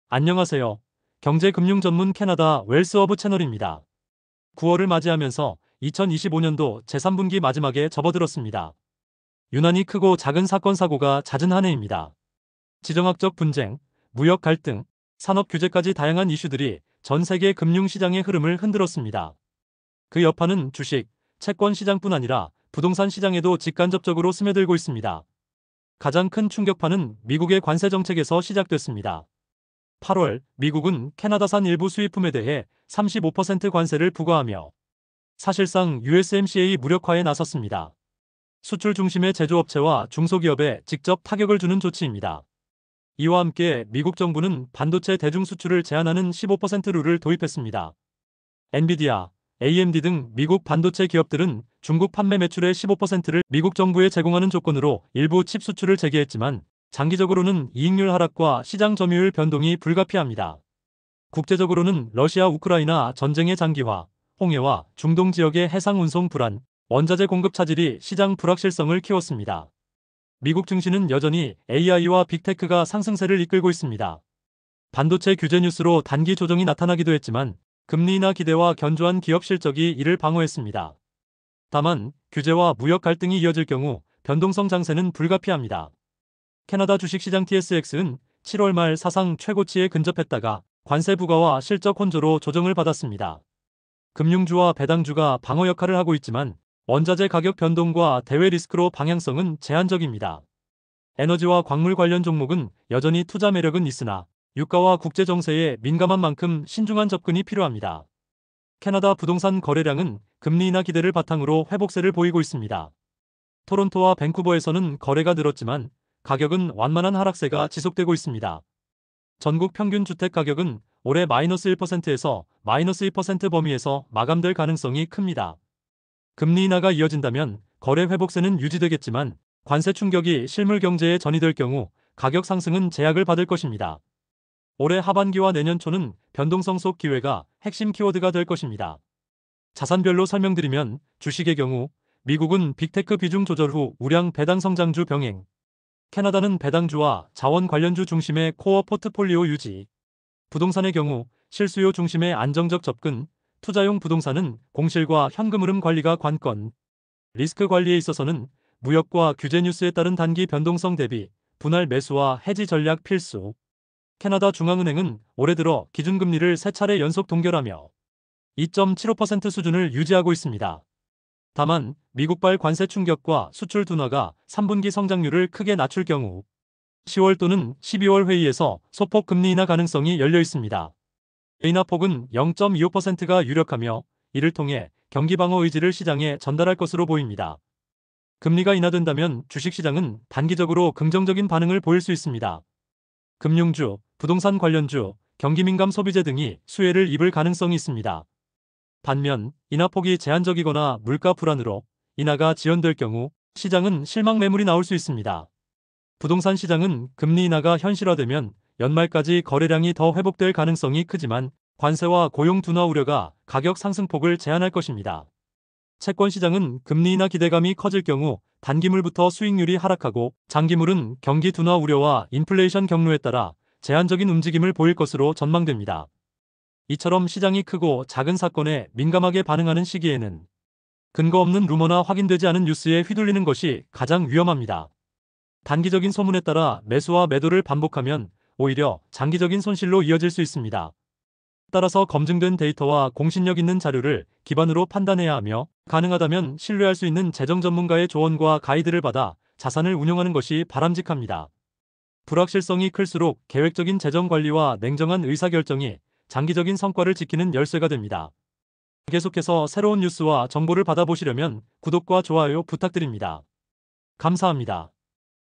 안녕하세요. 경제금융 전문 캐나다 웰스허브 채널입니다. 9월을 맞이하면서 2025년도 제3분기 마지막에 접어들었습니다. 유난히 크고 작은 사건 사고가 잦은 한 해입니다. 지정학적 분쟁, 무역 갈등, 산업 규제까지 다양한 이슈들이 전 세계 금융시장의 흐름을 흔들었습니다. 그 여파는 주식, 채권 시장뿐 아니라 부동산 시장에도 직간접적으로 스며들고 있습니다. 가장 큰 충격파는 미국의 관세 정책에서 시작됐습니다. 8월, 미국은 캐나다산 일부 수입품에 대해 35% 관세를 부과하며 사실상 USMCA 무력화에 나섰습니다. 수출 중심의 제조업체와 중소기업에 직접 타격을 주는 조치입니다. 이와 함께 미국 정부는 반도체 대중 수출을 제한하는 15% 룰을 도입했습니다. 엔비디아, AMD 등 미국 반도체 기업들은 중국 판매 매출의 15%를 미국 정부에 제공하는 조건으로 일부 칩 수출을 재개했지만 장기적으로는 이익률 하락과 시장 점유율 변동이 불가피합니다. 국제적으로는 러시아 우크라이나 전쟁의 장기화, 홍해와 중동 지역의 해상 운송 불안, 원자재 공급 차질이 시장 불확실성을 키웠습니다. 미국 증시는 여전히 AI와 빅테크가 상승세를 이끌고 있습니다. 반도체 규제 뉴스로 단기 조정이 나타나기도 했지만 금리 인하 기대와 견조한 기업 실적이 이를 방어했습니다. 다만 규제와 무역 갈등이 이어질 경우 변동성 장세는 불가피합니다. 캐나다 주식시장 TSX는 7월 말 사상 최고치에 근접했다가 관세 부과와 실적 혼조로 조정을 받았습니다. 금융주와 배당주가 방어 역할을 하고 있지만 원자재 가격 변동과 대외 리스크로 방향성은 제한적입니다. 에너지와 광물 관련 종목은 여전히 투자 매력은 있으나 유가와 국제 정세에 민감한 만큼 신중한 접근이 필요합니다. 캐나다 부동산 거래량은 금리 인하 기대를 바탕으로 회복세를 보이고 있습니다. 토론토와 밴쿠버에서는 거래가 늘었지만 가격은 완만한 하락세가 지속되고 있습니다. 전국 평균 주택 가격은 올해 -1%에서 -2% 범위에서 마감될 가능성이 큽니다. 금리 인하가 이어진다면 거래 회복세는 유지되겠지만 관세 충격이 실물 경제에 전이될 경우 가격 상승은 제약을 받을 것입니다. 올해 하반기와 내년 초는 변동성 속 기회가 핵심 키워드가 될 것입니다. 자산별로 설명드리면 주식의 경우 미국은 빅테크 비중 조절 후 우량 배당 성장주 병행, 캐나다는 배당주와 자원 관련주 중심의 코어 포트폴리오 유지, 부동산의 경우 실수요 중심의 안정적 접근, 투자용 부동산은 공실과 현금 흐름 관리가 관건, 리스크 관리에 있어서는 무역과 규제 뉴스에 따른 단기 변동성 대비 분할 매수와 해지 전략 필수. 캐나다 중앙은행은 올해 들어 기준금리를 3차례 연속 동결하며 2.75% 수준을 유지하고 있습니다. 다만 미국발 관세 충격과 수출 둔화가 3분기 성장률을 크게 낮출 경우 10월 또는 12월 회의에서 소폭 금리 인하 가능성이 열려 있습니다. 인하폭은 0.25%가 유력하며 이를 통해 경기 방어 의지를 시장에 전달할 것으로 보입니다. 금리가 인하된다면 주식시장은 단기적으로 긍정적인 반응을 보일 수 있습니다. 금융주, 부동산 관련주, 경기민감 소비재 등이 수혜를 입을 가능성이 있습니다. 반면 인하폭이 제한적이거나 물가 불안으로 인하가 지연될 경우 시장은 실망 매물이 나올 수 있습니다. 부동산 시장은 금리 인하가 현실화되면 연말까지 거래량이 더 회복될 가능성이 크지만 관세와 고용 둔화 우려가 가격 상승폭을 제한할 것입니다. 채권 시장은 금리 인하 기대감이 커질 경우 단기물부터 수익률이 하락하고 장기물은 경기 둔화 우려와 인플레이션 경로에 따라 제한적인 움직임을 보일 것으로 전망됩니다. 이처럼 시장이 크고 작은 사건에 민감하게 반응하는 시기에는 근거 없는 루머나 확인되지 않은 뉴스에 휘둘리는 것이 가장 위험합니다. 단기적인 소문에 따라 매수와 매도를 반복하면 오히려 장기적인 손실로 이어질 수 있습니다. 따라서 검증된 데이터와 공신력 있는 자료를 기반으로 판단해야 하며 가능하다면 신뢰할 수 있는 재정 전문가의 조언과 가이드를 받아 자산을 운용하는 것이 바람직합니다. 불확실성이 클수록 계획적인 재정 관리와 냉정한 의사결정이 장기적인 성과를 지키는 열쇠가 됩니다. 계속해서 새로운 뉴스와 정보를 받아보시려면 구독과 좋아요 부탁드립니다. 감사합니다.